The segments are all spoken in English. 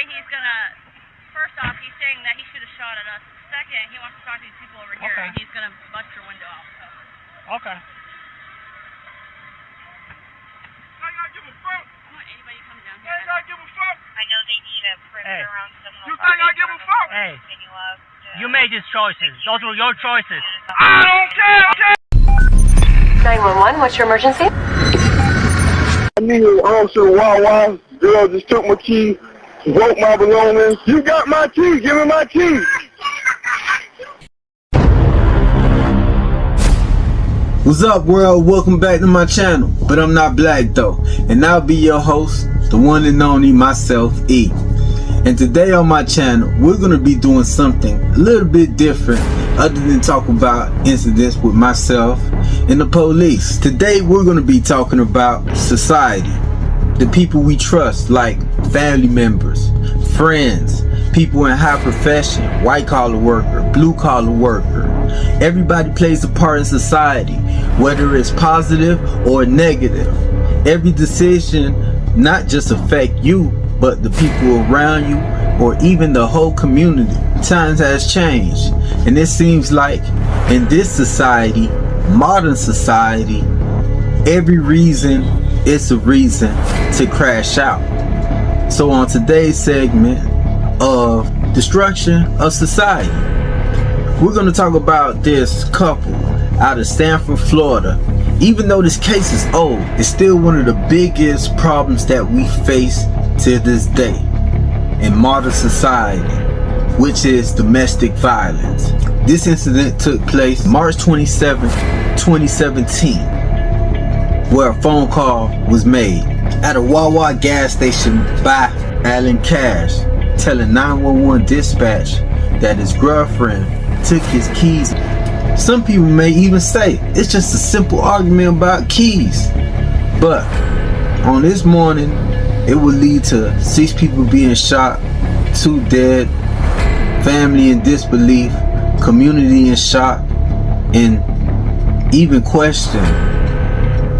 say he's gonna, first off, he's saying that he should have shot at us. Second, he wants to talk to these people over here, and he's gonna bust your window out. So. Okay. I don't want anybody to come down here. I give a fuck. I know they need a perimeter around Seminole. You think I give a fuck? Hey, you made these choices. Those were your choices. I don't care. 911, what's your emergency? I need an officer WaWa. Girl just took my key, broke my belongings. You got my key. Give me my key. What's up, world? Welcome back to my channel. But I'm not black though, and I'll be your host, the one and only myself, E. And today on my channel, we're gonna be doing something a little bit different, other than talk about incidents with myself and the police. Today, we're gonna be talking about society, the people we trust, like family members, friends, people in high profession, white collar worker, blue collar worker. Everybody plays a part in society, whether it's positive or negative. Every decision not just affect you, but the people around you, or even the whole community. Times has changed, and it seems like in this society, modern society, every reason is a reason to crash out. So on today's segment of destruction of society, we're going to talk about this couple out of Sanford, Florida. Even though this case is old, it's still one of the biggest problems that we face to this day in modern society, which is domestic violence. This incident took place March 27, 2017, where a phone call was made at a WaWa Gas Station by Cashe, telling 911 dispatch that his girlfriend took his keys. Some people may even say it's just a simple argument about keys, but on this morning it would lead to 6 people being shot, 2 dead, family in disbelief, community in shock, and even question,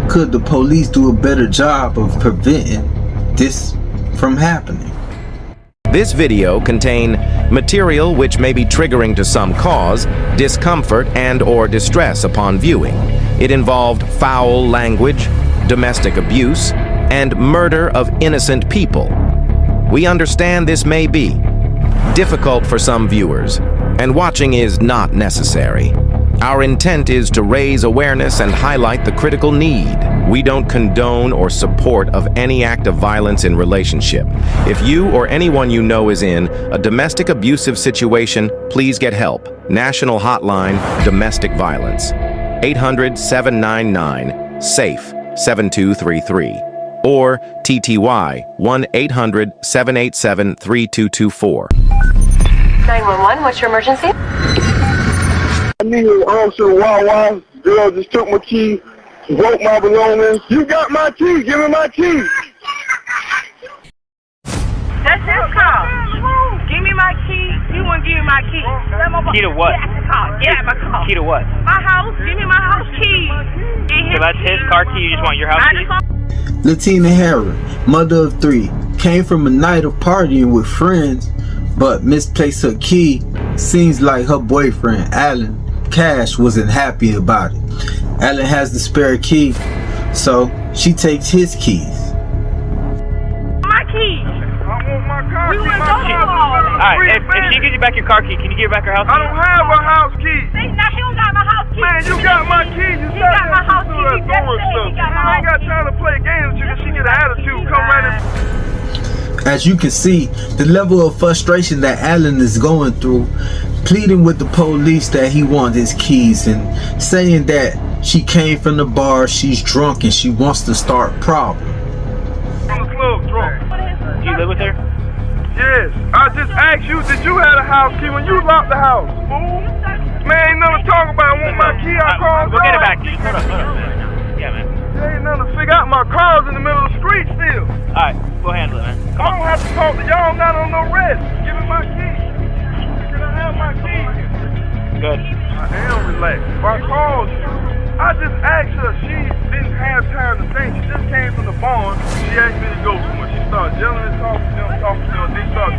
could the police do a better job of preventing this from happening? This video contains material which may be triggering to some cause discomfort and or distress upon viewing. It involved foul language, domestic abuse, and murder of innocent people. We understand this may be difficult for some viewers, and watching is not necessary. Our intent is to raise awareness and highlight the critical need. We don't condone or support of any act of violence in relationship. If you or anyone you know is in a domestic abusive situation, please get help. National Hotline, Domestic Violence, 800-799-SAFE-7233, or TTY, 1-800-787-3224. 911, what's your emergency? I need an officer WaWa. Girl just took my key, broke my belongings. You got my key. Give me my key. That's his car. Give me my key. You won't give me my key. Key to what? Get out my car. Key to what? My house. Give me my house key. So that's his car key, you just want your house key? LaTina, mother of 3, came from a night of partying with friends, but misplaced her key. Seems like her boyfriend, Cashe, wasn't happy about it. Alan has the spare key, so she takes his keys. My key. I want my car key. Alright, if she gives you back your car key, can you give her back her house key? I don't have a house key. See, now he don't got my house key. Man, you got my key. You got my house key. He just said he got my I ain't got time to play games with you because she get an attitude. Come right in. As you can see, the level of frustration that Alan is going through, pleading with the police that he wants his keys and saying that she came from the bar, she's drunk, and she wants to start problems. From the club, drunk. Do you live with her? Yes. I just asked you, did you have a house key when you locked the house? Fool. Man, ain't nothing to talk about. I want my key. I called. We'll get it back. Hold on, man. Yeah, man. There ain't nothing to figure out. My car's in the middle of the street still. Alright, go handle it, man. I don't have to talk to y'all. I'm not on no rest. Give me my key. Can I have my key? Good. I am relaxed. I called you. I just asked her. She didn't have time to think. She just came from the barn. She asked me to go somewhere. She started yelling and talking to them, then started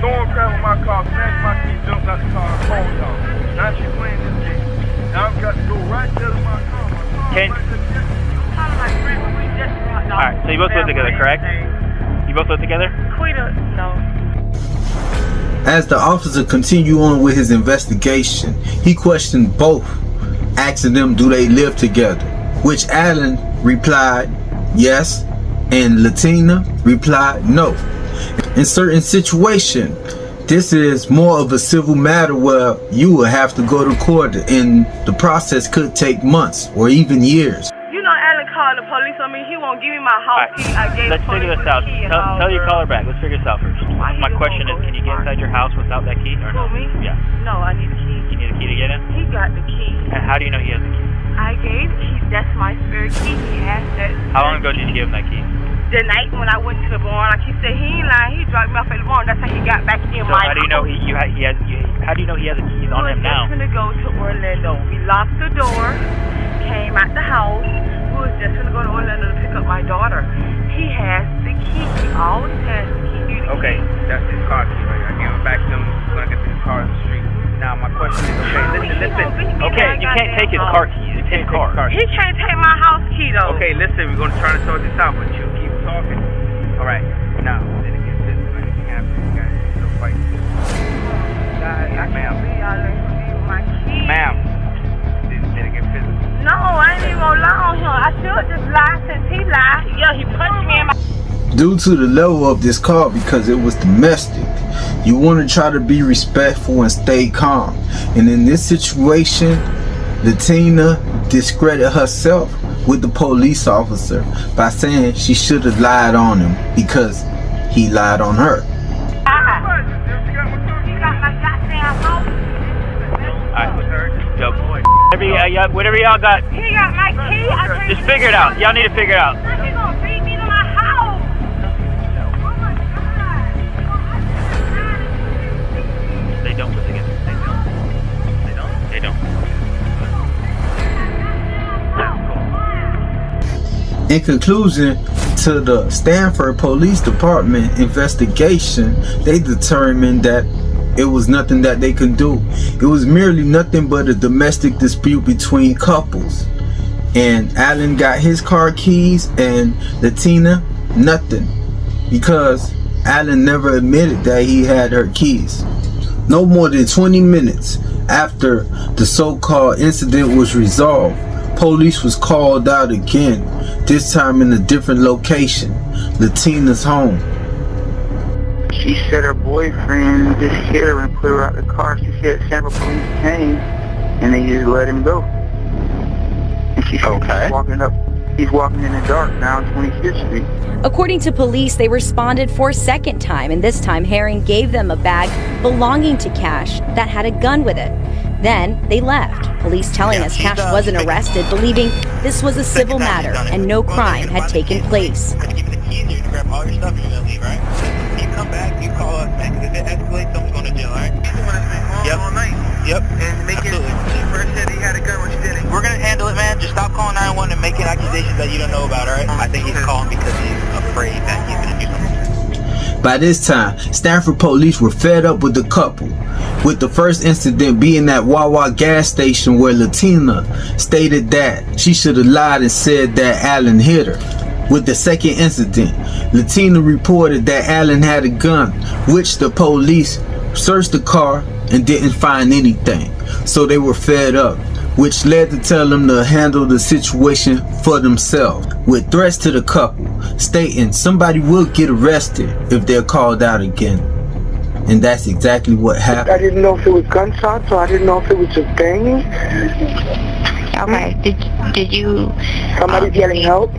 both live together, correct? You both live together? No. As the officer continued on with his investigation, he questioned both, asking them do they live together, which Alan replied yes, and LaTina replied no. In certain situations, this is more of a civil matter where you will have to go to court, and the process could take months or even years. You know Alan called the police on me. He won't give me my house key. I gave Let's figure this out. Tell your caller back. Let's figure this out first. My question is, can you get inside your house without that key or no? Me? Yeah. No, I need a key. You need a key to get in? He got the key. And how do you know he has the key? I gave the key. That's my spare key. He has that. How long ago did you give him that key? The night when I went to the barn, like he said, he ain't lying. He dropped me off at the barn. That's how he got back in my house. How do you know how do you know he has the keys on him now? We was just gonna go to Orlando. We locked the door, came out the house. We was just gonna go to Orlando to pick up my daughter. He has the key. He always has the key. Okay, that's his car key, right? I gave him back to him. He's gonna get to his car in the street. Now my question is, okay, listen. Okay, you can't take his car key. It's his car. He can't take my house key though. Okay, listen, we're gonna try to sort this out, but you keep talking. All right, now then it gets physical. Anything happens, you guys still fight. Ma'am. Ma'am. Did it get physical? No, I ain't even gonna lie on him. I should just lie since he lied. Yeah, he punched me in my. Due to the level of this call, because it was domestic, you want to try to be respectful and stay calm. And in this situation, LaTina discredited herself with the police officer by saying she should have lied on him because he lied on her. Whatever y'all got. He got my key. Just figure it out. Y'all need to figure it out. He gonna beat me to my house. They don't live together. They don't. In conclusion to the Sanford Police Department investigation, they determined that it was nothing that they could do. It was merely nothing but a domestic dispute between couples. And Alan got his car keys and LaTina nothing, because Alan never admitted that he had her keys. No more than 20 minutes after the so-called incident was resolved, police was called out again, this time in a different location, LaTina's home. She said her boyfriend just hit her and put her out of the car. She said Sanford Police came and they just let him go. And she said he's walking in the dark down 25th Street. According to police, they responded for a second time, and this time Herring gave them a bag belonging to Cashe that had a gun with it. Then they left. Police telling us Cashe wasn't arrested, believing this was a civil matter and no crime had taken place. Grab all your stuff and you're gonna leave, right? You come back, you call us, man, because if it escalates, someone's going to jail, alright? Yep. All night. Yep. And make it. She first said he had a gun when she did it. We're gonna handle it, man. Just stop calling 911 and making accusations that you don't know about, alright? I think he's calling because he's afraid that he's gonna do something. By this time, Sanford Police were fed up with the couple, with the first incident being at WaWa Gas Station where LaTina stated that she should have lied and said that Alan hit her. With the second incident, LaTina reported that Alan had a gun, which the police searched the car and didn't find anything. So they were fed up, which led to tell them to handle the situation for themselves, with threats to the couple, stating somebody will get arrested if they're called out again. And that's exactly what happened. I didn't know if it was gunshots or I didn't know if it was just banging. Okay, did you... Somebody's yelling help?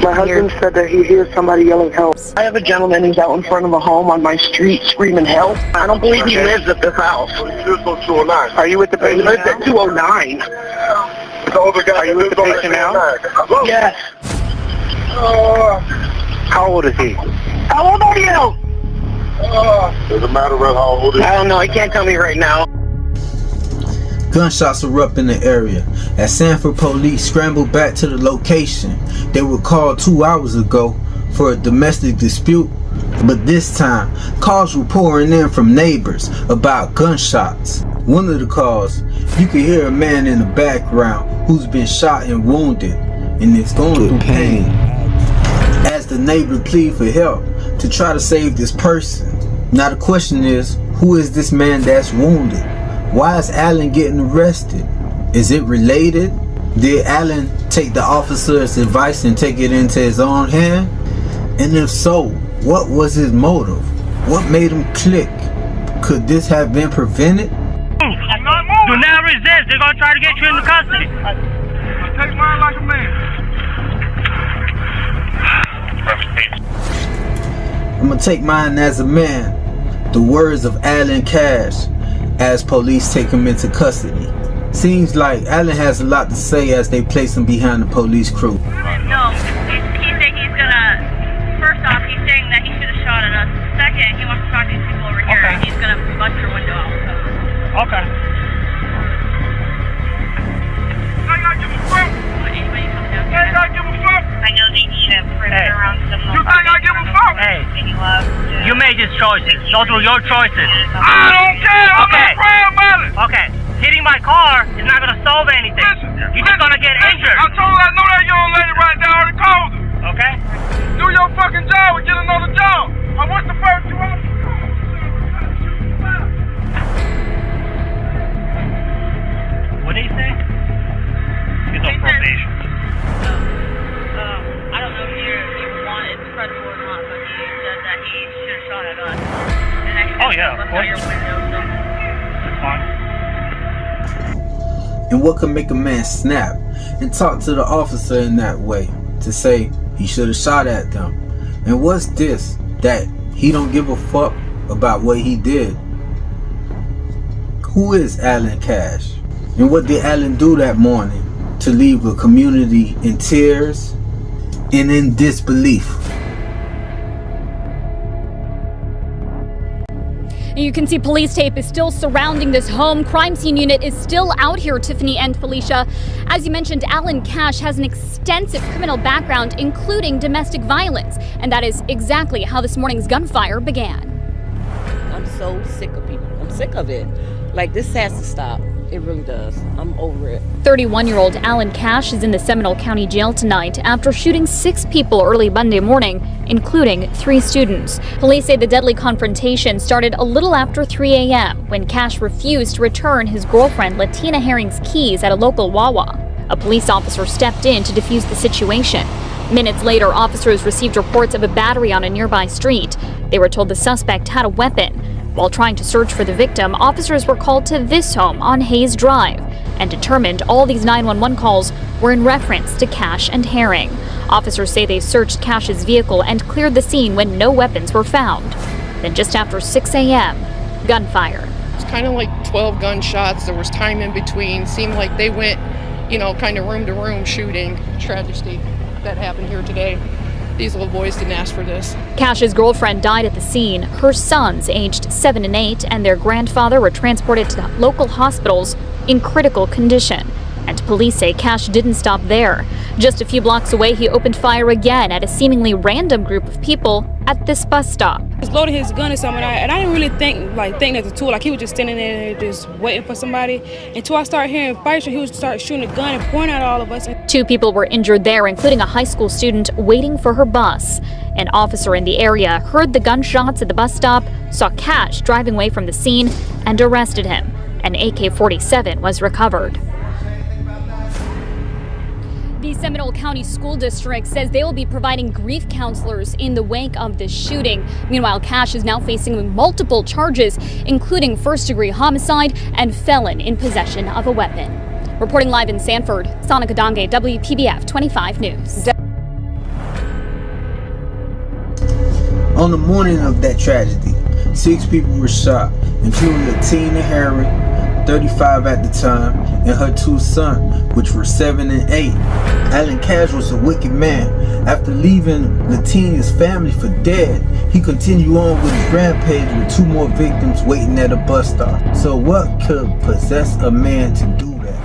My husband said that he hears somebody yelling help. I have a gentleman who's out in front of a home on my street screaming help. I don't believe he lives at this house. He lives on 209. Are you with the patient? He lives at 209. The older guy, are you with the patient now? Yes. How old is he? How old are you? Doesn't matter how old he is. I don't know. He can't tell me right now. Gunshots erupt in the area as Sanford Police scrambled back to the location they were called 2 hours ago for a domestic dispute, but this time calls were pouring in from neighbors about gunshots. One of the calls, you could hear a man in the background who's been shot and wounded and is going through pain. the neighbor to plead for help to try to save this person. Now the question is, who is this man that's wounded? Why is Alan getting arrested? Is it related? Did Alan take the officer's advice and take it into his own hand? And if so, what was his motive? What made him click? Could this have been prevented? Do not resist. They're going to try to get you into custody. Take mine like a man. I'm gonna take mine as a man. The words of Alan Cashe as police take him into custody. Seems like Alan has a lot to say as they place him behind the police crew. No, he's saying he's gonna, first off, he's saying that he should have shot at us. Second, he wants to talk to these people over here, and he's gonna bust your window out. Okay. Anybody coming down here? I know they need a perimeter around some. You think I give a fuck? Hey, you made these choices. Those were your choices. I don't care. I'm not crying about it. Okay. Hitting my car is not going to solve anything. You're just going to get injured. I told her I know that young lady right there. I already called her. Okay. Do your fucking job and get another job. I what's the first 2 hours? What did he say? He's on probation. I don't know if you wanted to press or not, but he said that he should have shot at us. And Oh yeah, of course. Your window, so. That's fine. And what could make a man snap and talk to the officer in that way to say he should have shot at them? And what's this that he don't give a fuck about what he did? Who is Alan Cashe? And what did Alan do that morning to leave a community in tears and in disbelief? You can see police tape is still surrounding this home. Crime scene unit is still out here, Tiffany and Felicia. As you mentioned, Alan Cashe has an extensive criminal background, including domestic violence. And that is exactly how this morning's gunfire began. I'm so sick of people. I'm sick of it. Like, this has to stop. It really does. I'm over it. 31-year-old Alan Cashe is in the Seminole County Jail tonight after shooting 6 people early Monday morning, including 3 students. Police say the deadly confrontation started a little after 3 a.m. when Cashe refused to return his girlfriend LaTina Herring's keys at a local WaWa. A police officer stepped in to defuse the situation. Minutes later, officers received reports of a battery on a nearby street. They were told the suspect had a weapon. While trying to search for the victim, officers were called to this home on Hayes Drive and determined all these 911 calls were in reference to Cashe and Herring. Officers say they searched Cashe's vehicle and cleared the scene when no weapons were found. Then just after 6 a.m., gunfire. It's kind of like 12 gunshots. There was time in between. Seemed like they went, kind of room to room shooting. Tragedy that happened here today. These little boys didn't ask for this. Cashe's girlfriend died at the scene. Her sons, aged 7 and 8, and their grandfather were transported to local hospitals in critical condition. And police say Cashe didn't stop there. Just a few blocks away, he opened fire again at a seemingly random group of people at this bus stop. He was loading his gun or something, and I didn't really think that's a tool. Like, he was just standing there just waiting for somebody. Until I started hearing fire, he would start shooting a gun and pointing at all of us. 2 people were injured there, including a high school student waiting for her bus. An officer in the area heard the gunshots at the bus stop, saw Cashe driving away from the scene, and arrested him. An AK-47 was recovered. The Seminole County School District says they will be providing grief counselors in the wake of this shooting. Meanwhile, Cashe is now facing multiple charges, including first-degree homicide and felon in possession of a weapon. Reporting live in Sanford, Sonica Donge, WPBF 25 News. On the morning of that tragedy, 6 people were shot, including LaTina Herring, 35 at the time, and her 2 sons, which were 7 and 8. Alan Cashe was a wicked man. After leaving LaTina's family for dead, he continued on with his rampage with 2 more victims waiting at a bus stop. So what could possess a man to do that?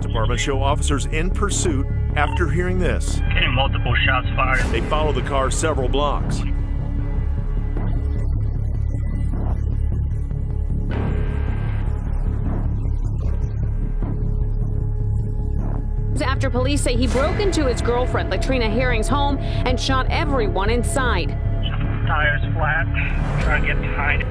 department show officers in pursuit after hearing this. Getting multiple shots fired. They follow the car several blocks. After police say he broke into his girlfriend, LaTina Herring's home and shot everyone inside. Tires flat. Trying to get behind it.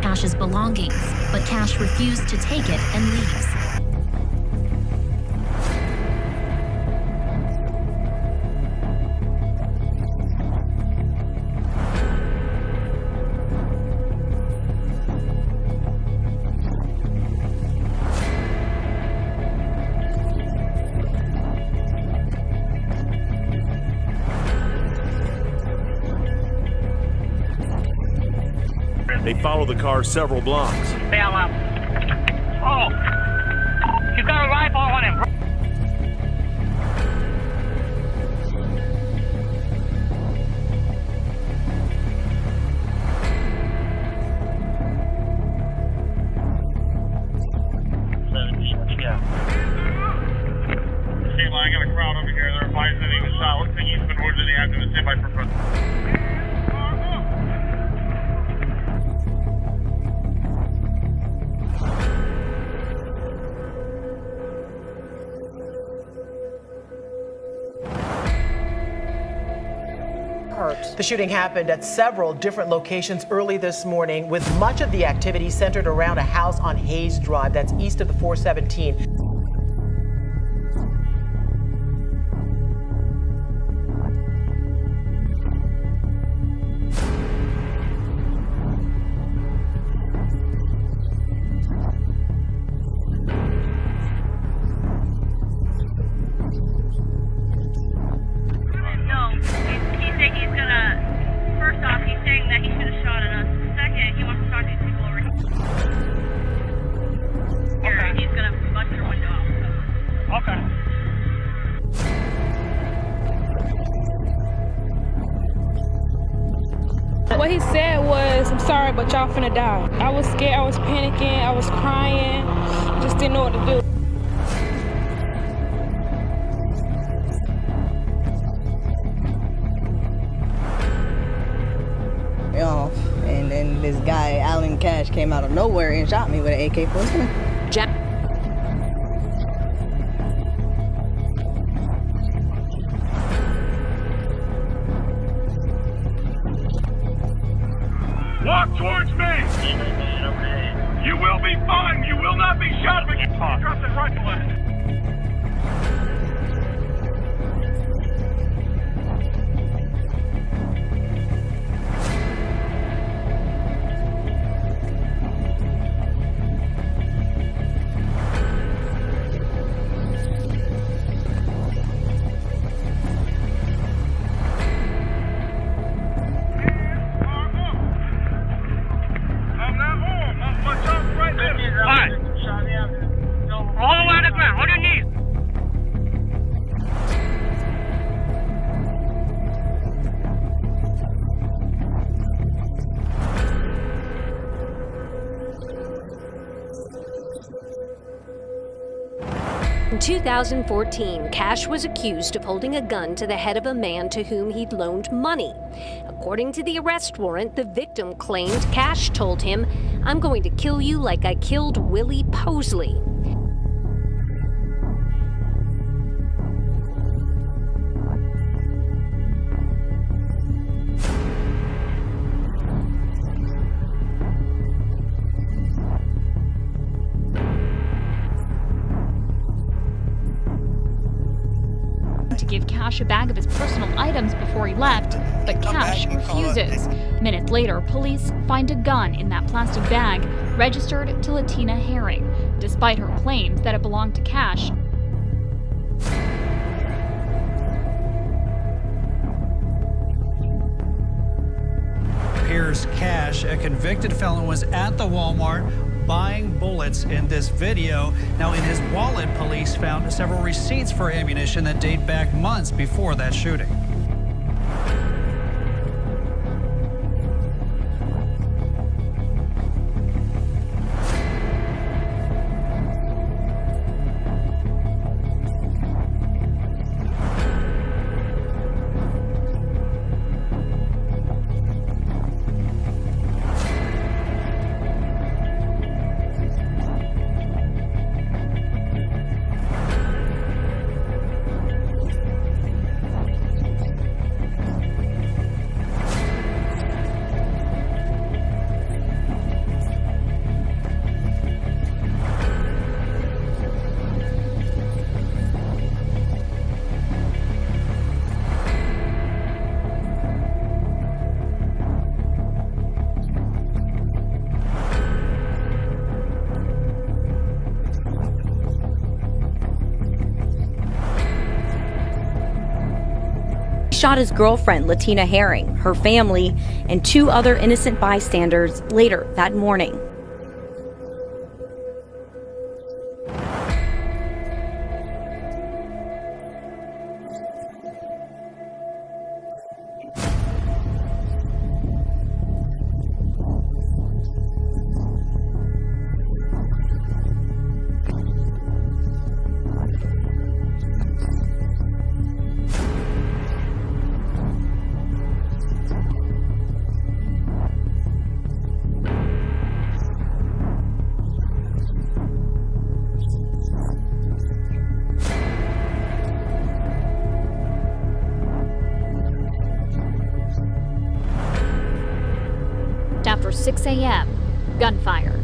Cashe's belongings, but Cashe refused to take it and leaves. They follow the car several blocks. Bail out. Oh! You got a rifle on him, bro. I got a crowd over here. They're advising that he was shot. Looks like he's been wounded. He had to stay by for front. The shooting happened at several different locations early this morning, with much of the activity centered around a house on Hayes Drive, that's east of the 417. What he said was, "I'm sorry, but y'all finna die." I was scared, I was panicking, I was crying, just didn't know what to do. And then this guy, Alan Cashe, came out of nowhere and shot me with an AK-47. Walk towards me! You will be fine! You will not be shot if you drop that rifle in. All the way on the ground, on your knees. In 2014, Cashe was accused of holding a gun to the head of a man to whom he'd loaned money. According to the arrest warrant, the victim claimed Cashe told him, "I'm going to kill you like I killed Willie Posley." To give Cashe a bag of his personal items before he left, but Cashe refuses. Minutes later, police find a gun in that plastic bag registered to LaTina Herring, despite her claims that it belonged to Cashe. Here's Cashe, a convicted felon, was at the Walmart buying bullets in this video. Now, in his wallet, police found several receipts for ammunition that date back months before that shooting. Shot his girlfriend, LaTina Herring, her family, and 2 other innocent bystanders later that morning. After 6 a.m., gunfire.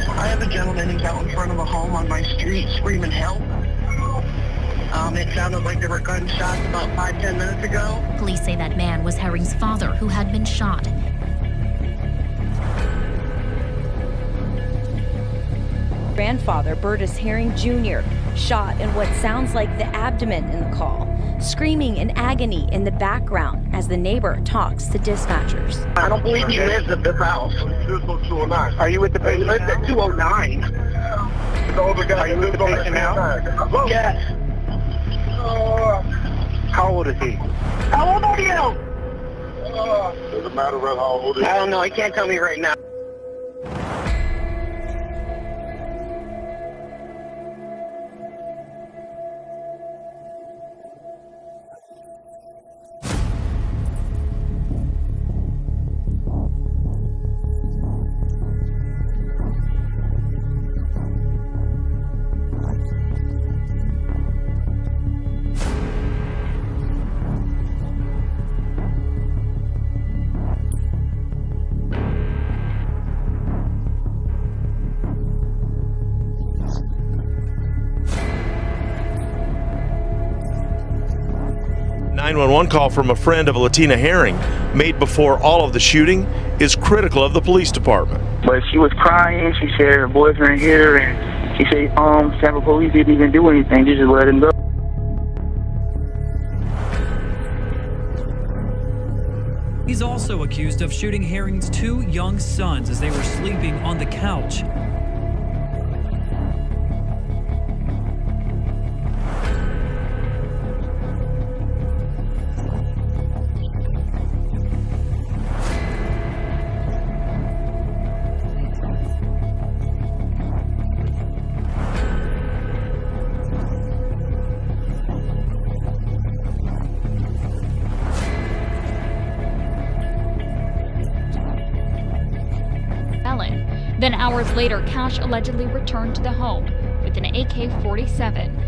I have a gentleman who's out in front of a home on my street screaming help. It sounded like there were gunshots about 5-10 minutes ago. Police say that man was Herring's father, who had been shot. Grandfather, Burtis Herring Jr., shot in what sounds like the abdomen in the call, screaming in agony in the background as the neighbor talks to dispatchers. I don't believe he lives at this house. Are you with the patient? He lives at 209. Are you with the patient now? Yes. How old is he? How old are you? Doesn't matter how old he is. I don't know. He can't tell me right now. A 911 call from a friend of LaTina Herring, made before all of the shooting, is critical of the police department. But she was crying. She said her boyfriend hit her, and she said, Sanford Police didn't even do anything. They just let him go. He's also accused of shooting Herring's 2 young sons as they were sleeping on the couch. Hours later, Cashe allegedly returned to the home with an AK-47.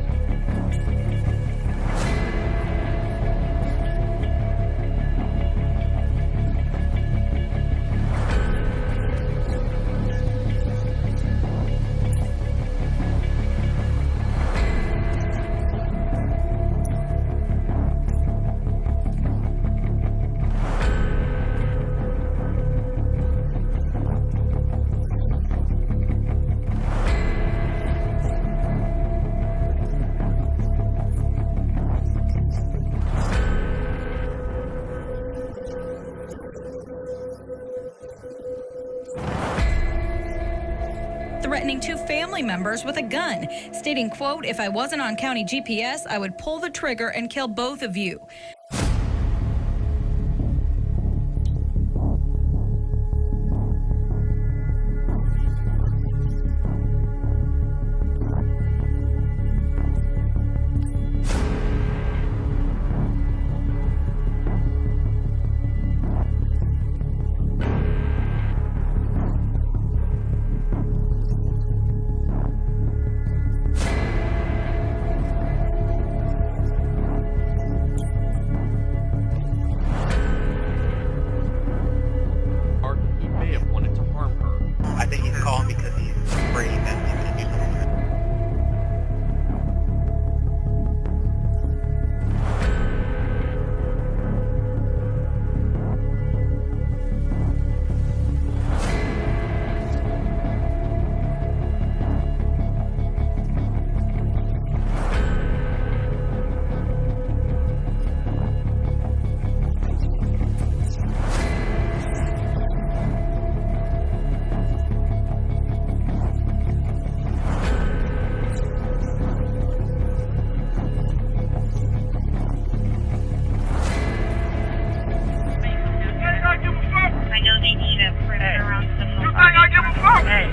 Threatening 2 family members with a gun, stating, quote, "If I wasn't on county GPS, I would pull the trigger and kill both of you." I think he's calling because he's afraid that he's going to do something. I know they need a perimeter around the You think I give a fuck? Hey.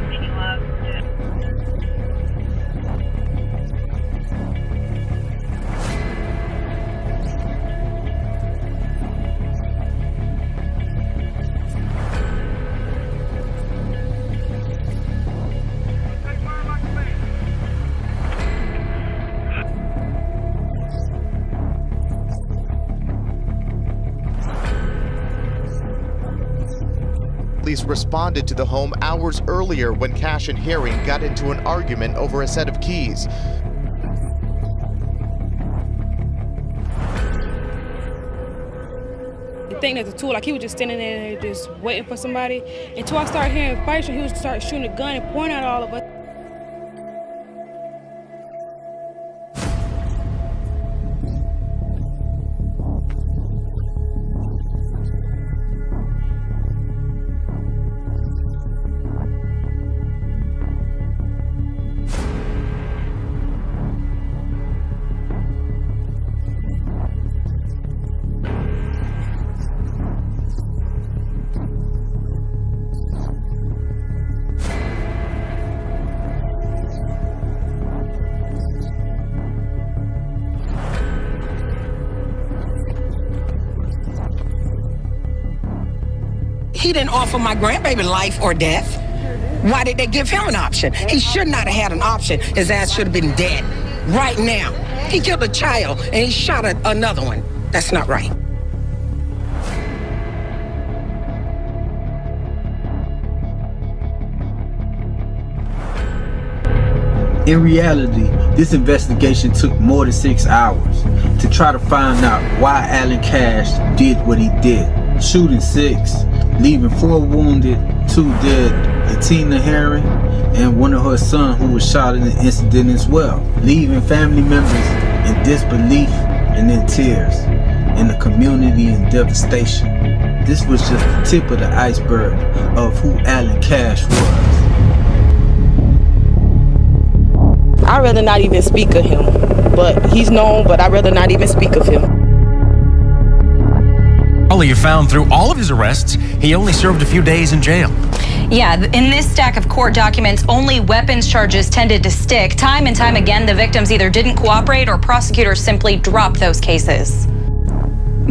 Police responded to the home hours earlier when Cashe and Herring got into an argument over a set of keys. The thing that's a tool, like he was just standing there just waiting for somebody. Until I started hearing fights, he would start shooting a gun and pointing at all of us. He didn't offer my grandbaby life or death. Why did they give him an option? He should not have had an option. His ass should have been dead right now. He killed a child and he shot another one. That's not right. In reality, this investigation took more than 6 hours to try to find out why Alan Cashe did what he did. Shooting 6, leaving 4 wounded, 2 dead, LaTina Herring and one of her sons who was shot in the incident as well, leaving family members in disbelief and in tears, in the community in devastation. This was just the tip of the iceberg of who Alan Cashe was. I'd rather not even speak of him, but he's known, but I'd rather not even speak of him. You found through all of his arrests, he only served a few days in jail. Yeah, in this stack of court documents, only weapons charges tended to stick. Time and time again, the victims either didn't cooperate or prosecutors simply dropped those cases.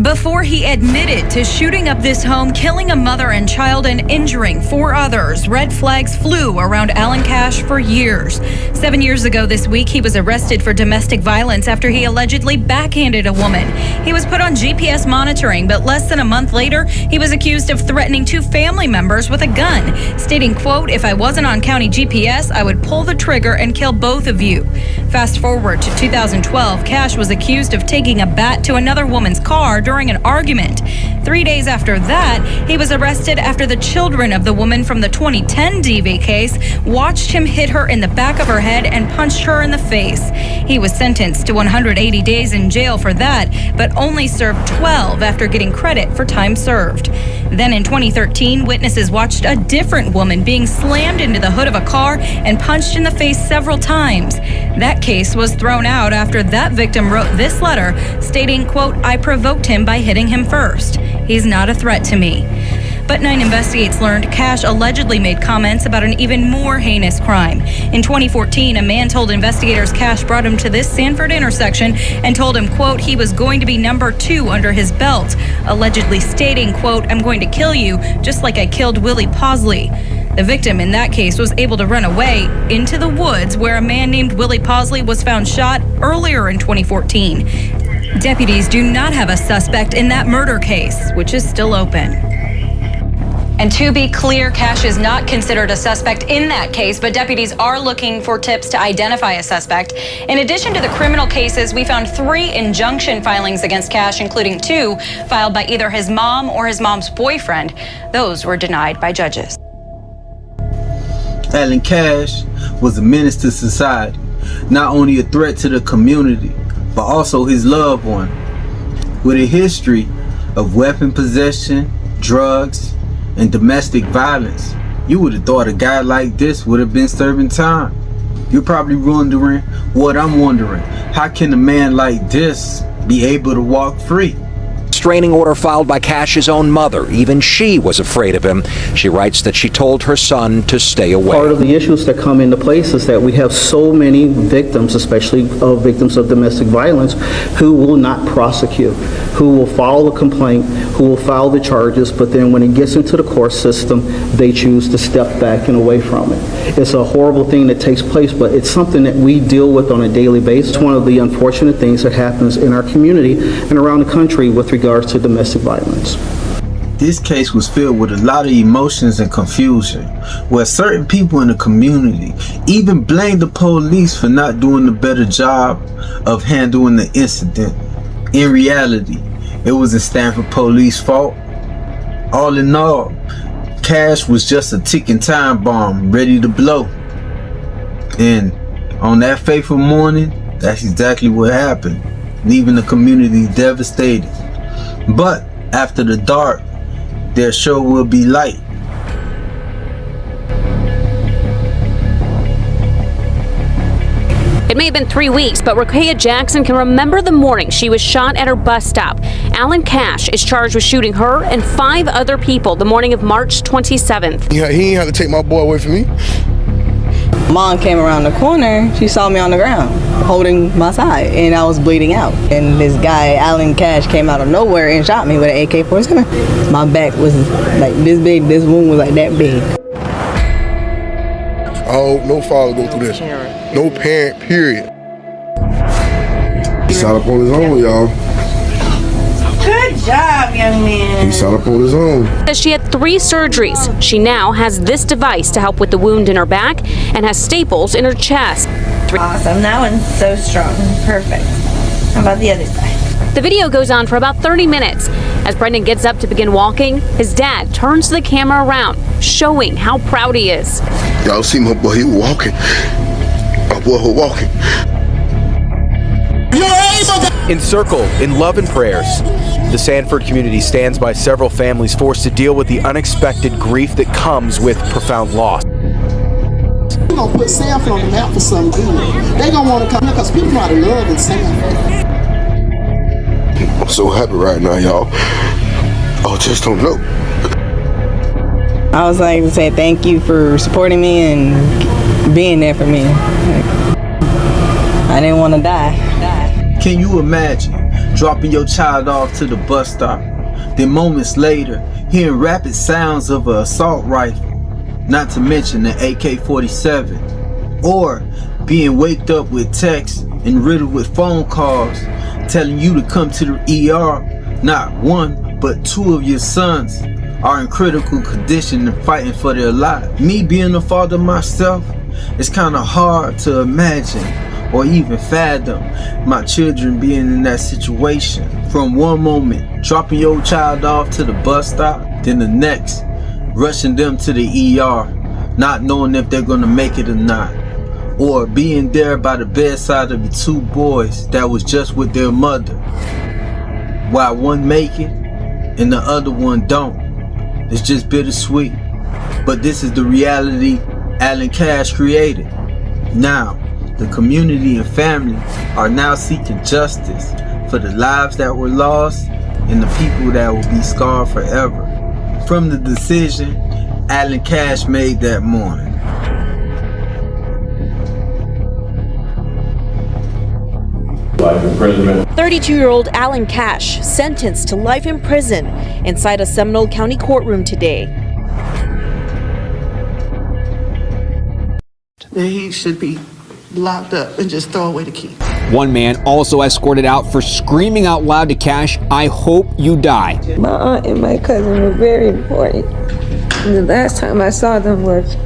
Before he admitted to shooting up this home, killing a mother and child, and injuring 4 others, red flags flew around Alan Cashe for years. 7 years ago this week, he was arrested for domestic violence after he allegedly backhanded a woman. He was put on GPS monitoring, but less than a month later, he was accused of threatening 2 family members with a gun, stating, quote, "If I wasn't on county GPS, I would pull the trigger and kill both of you." Fast forward to 2012, Cashe was accused of taking a bat to another woman's car during an argument. 3 days after that, he was arrested after the children of the woman from the 2010 DV case watched him hit her in the back of her head and punched her in the face. He was sentenced to 180 days in jail for that, but only served 12 after getting credit for time served. Then in 2013, witnesses watched a different woman being slammed into the hood of a car and punched in the face several times. That case was thrown out after that victim wrote this letter stating, quote, "I provoked him by hitting him first. He's not a threat to me." But 9 Investigates learned Cashe allegedly made comments about an even more heinous crime. In 2014, a man told investigators Cashe brought him to this Sanford intersection and told him, quote, he was going to be number 2 under his belt, allegedly stating, quote, "I'm going to kill you just like I killed Willie Pawsley." The victim in that case was able to run away into the woods where a man named Willie Pawsley was found shot earlier in 2014. Deputies do not have a suspect in that murder case, which is still open. And to be clear, Cashe is not considered a suspect in that case, but deputies are looking for tips to identify a suspect. In addition to the criminal cases, we found 3 injunction filings against Cashe, including 2 filed by either his mom or his mom's boyfriend. Those were denied by judges. Alan Cashe was a menace to society, not only a threat to the community, but also his loved one. With a history of weapon possession, drugs, and domestic violence, you would have thought a guy like this would have been serving time. You're probably wondering what I'm wondering. How can a man like this be able to walk free? Restraining order filed by Cashe's own mother. Even she was afraid of him. She writes that she told her son to stay away. Part of the issues that come into place is that we have so many victims, especially victims of domestic violence, who will not prosecute, who will file a complaint, who will file the charges, but then when it gets into the court system, they choose to step back and away from it. It's a horrible thing that takes place, but it's something that we deal with on a daily basis. It's one of the unfortunate things that happens in our community and around the country with regards to domestic violence. This case was filled with a lot of emotions and confusion, where certain people in the community even blamed the police for not doing a better job of handling the incident. In reality, it was the Sanford Police fault. All in all, Cashe was just a ticking time bomb ready to blow. And on that fateful morning, that's exactly what happened, leaving the community devastated. But after the dark, there sure will be light. It may have been 3 weeks, but Rakaya Jackson can remember the morning she was shot at her bus stop. Alan Cashe is charged with shooting her and 5 other people the morning of March 27th. Yeah, he ain't have to take my boy away from me. Mom came around the corner, she saw me on the ground holding my side and I was bleeding out. And this guy, Alan Cashe, came out of nowhere and shot me with an AK-47. My back was like this big, this wound was like that big. Oh, no father go through this. No parent, period. He shot up on his own, y'all. Good job, young man. He shot up on his own. Says she had 3 surgeries. She now has this device to help with the wound in her back and has staples in her chest. Awesome, that one's so strong. Perfect. How about the other side? The video goes on for about 30 minutes. As Brendan gets up to begin walking, his dad turns the camera around, showing how proud he is. Y'all see my boy, he was walking. My boy was walking. Encircled in love and prayers, the Sanford community stands by several families forced to deal with the unexpected grief that comes with profound loss. We're going to put Sanford on the map for something good. They're going to want to come here because people know how to love in Sanford. I'm so happy right now, y'all. I just don't know. I was like to say thank you for supporting me and being there for me. I didn't want to die. Can you imagine dropping your child off to the bus stop, then moments later, hearing rapid sounds of an assault rifle, not to mention an AK-47, or being waked up with texts and riddled with phone calls telling you to come to the ER. Not one, but two of your sons are in critical condition and fighting for their lives. Me being a father myself, it's kind of hard to imagine or even fathom my children being in that situation. From one moment, dropping your child off to the bus stop, then the next, rushing them to the ER, not knowing if they're gonna make it or not. Or being there by the bedside of the two boys that was just with their mother, while one make it and the other one don't. It's just bittersweet. But this is the reality Alan Cashe created. Now, the community and family are now seeking justice for the lives that were lost and the people that will be scarred forever from the decision Alan Cashe made that morning. Life imprisonment. 32-year-old Alan Cashe sentenced to life in prison inside a Seminole County courtroom today. He should be locked up and just throw away the key. One man also escorted out for screaming out loud to Cashe, "I hope you die." My aunt and my cousin were very important. And the last time I saw them was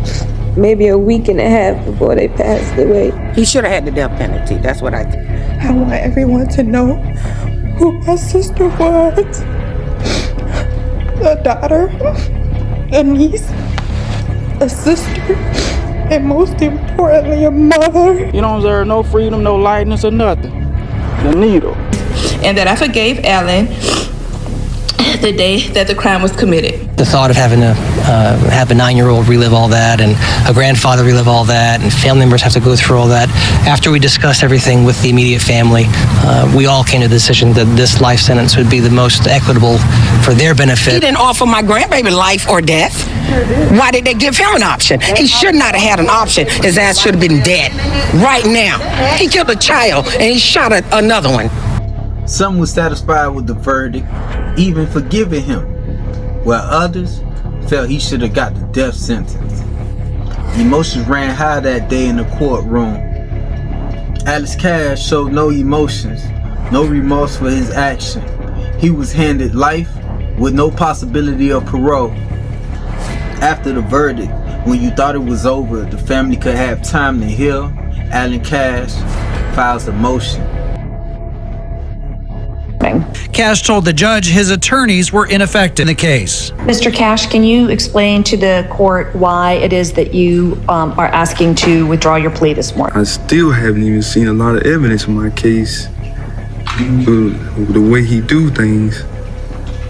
maybe a week and a half before they passed away. He should have had the death penalty. That's what I think. I want everyone to know who my sister was. A daughter, a niece, a sister, and most importantly, a mother. You don't deserve no freedom, no lightness, or nothing. The needle. And that I forgave Alan the day that the crime was committed. The thought of having to have a 9-year-old relive all that, and a grandfather relive all that, and family members have to go through all that. After we discussed everything with the immediate family, we all came to the decision that this life sentence would be the most equitable for their benefit. He didn't offer my grandbaby life or death. Why did they give him an option? He should not have had an option. His ass should have been dead right now. He killed a child and he shot another one. Some were satisfied with the verdict, even forgiving him, while others felt he should have got the death sentence. Emotions ran high that day in the courtroom. Alan Cashe showed no emotions, no remorse for his action. He was handed life with no possibility of parole. After the verdict, when you thought it was over, the family could have time to heal, Alan Cashe files a motion. Cashe told the judge his attorneys were ineffective in the case. Mr. Cashe, can you explain to the court why it is that you are asking to withdraw your plea this morning? I still haven't even seen a lot of evidence in my case. The way he do things,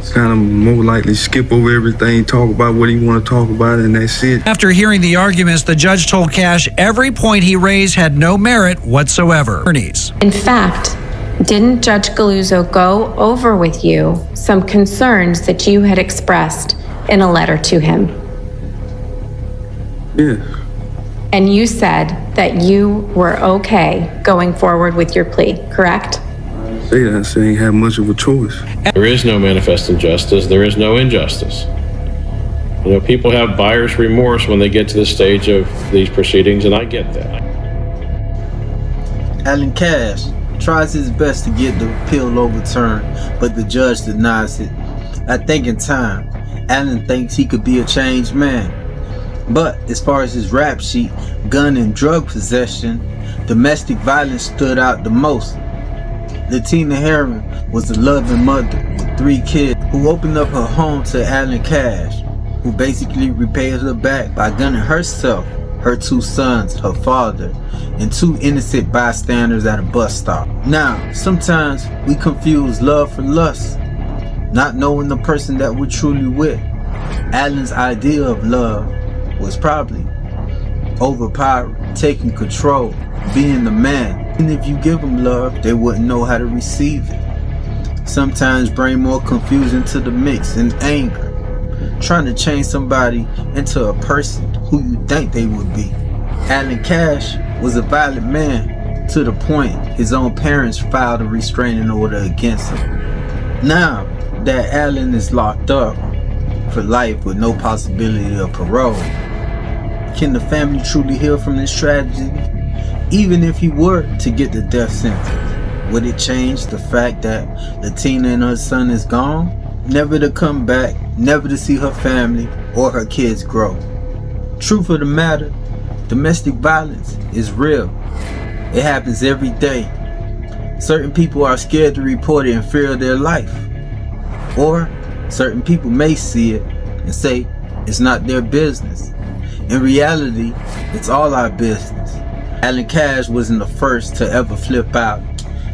it's kind of more likely skip over everything, talk about what he want to talk about, and that's it. After hearing the arguments, the judge told Cashe every point he raised had no merit whatsoever. In fact, didn't Judge Galuzzo go over with you some concerns that you had expressed in a letter to him? Yeah. And you said that you were okay going forward with your plea, correct? I ain't have much of a choice. There is no manifest injustice. There is no injustice. You know, people have buyer's remorse when they get to the stage of these proceedings, and I get that. Alan Cashe tries his best to get the appeal overturned, but the judge denies it. I think in time, Alan thinks he could be a changed man. But as far as his rap sheet, gun and drug possession, domestic violence stood out the most. LaTina was a loving mother with 3 kids who opened up her home to Alan Cashe, who basically repaid her back by gunning herself, her 2 sons, her father, and 2 innocent bystanders at a bus stop. Now, sometimes we confuse love for lust, not knowing the person that we're truly with. Alan's idea of love was probably overpowering, taking control, being the man. And if you give them love, they wouldn't know how to receive it. Sometimes bring more confusion to the mix and anger, trying to change somebody into a person who you think they would be. Alan Cashe was a violent man to the point his own parents filed a restraining order against him. Now that Alan is locked up for life with no possibility of parole, can the family truly heal from this tragedy? Even if he were to get the death sentence, would it change the fact that LaTina and her son is gone? Never to come back, never to see her family or her kids grow. Truth of the matter, domestic violence is real. It happens every day. Certain people are scared to report it in fear of their life. Or certain people may see it and say it's not their business. In reality, it's all our business. Alan Cashe wasn't the first to ever flip out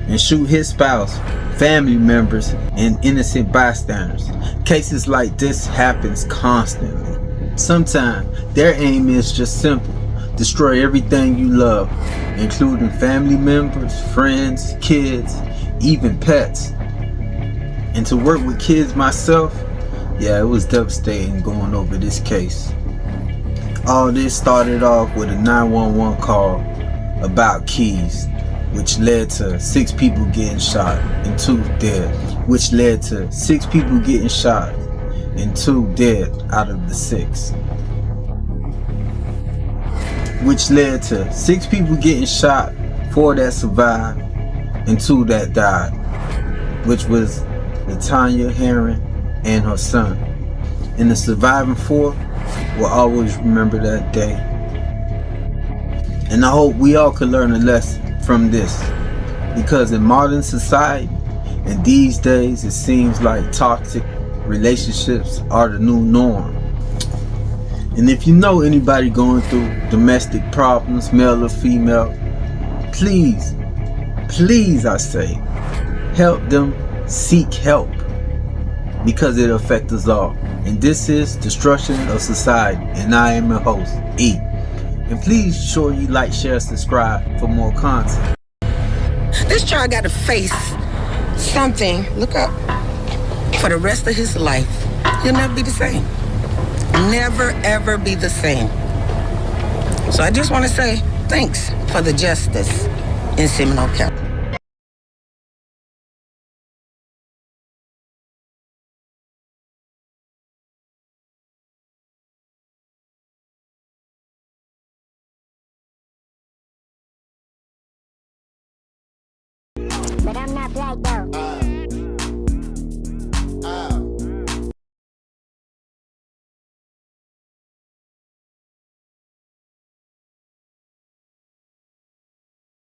and shoot his spouse, family members, and innocent bystanders. Cases like this happens constantly. Sometimes their aim is just simple: destroy everything you love, including family members, friends, kids, even pets. And to work with kids myself, yeah, it was devastating going over this case. All this started off with a 911 call about keys, which led to 6 people getting shot and 2 dead, which led to 6 people getting shot and 2 dead out of the 6, which led to 6 people getting shot, 4 that survived and 2 that died, which was LaTina Herring and her son. And the surviving 4 will always remember that day. And I hope we all could learn a lesson from this, because in modern society and these days, it seems like toxic relationships are the new norm. And if you know anybody going through domestic problems, male or female, please, I say, help them seek help, because it affects us all. And this is Destruction of Society, and I am your host, E. And please sure you like, share, subscribe for more content. This child got to face something, look up, for the rest of his life. He'll never be the same. Never, ever be the same. So I just want to say thanks for the justice in Seminole County. But I'm not black though.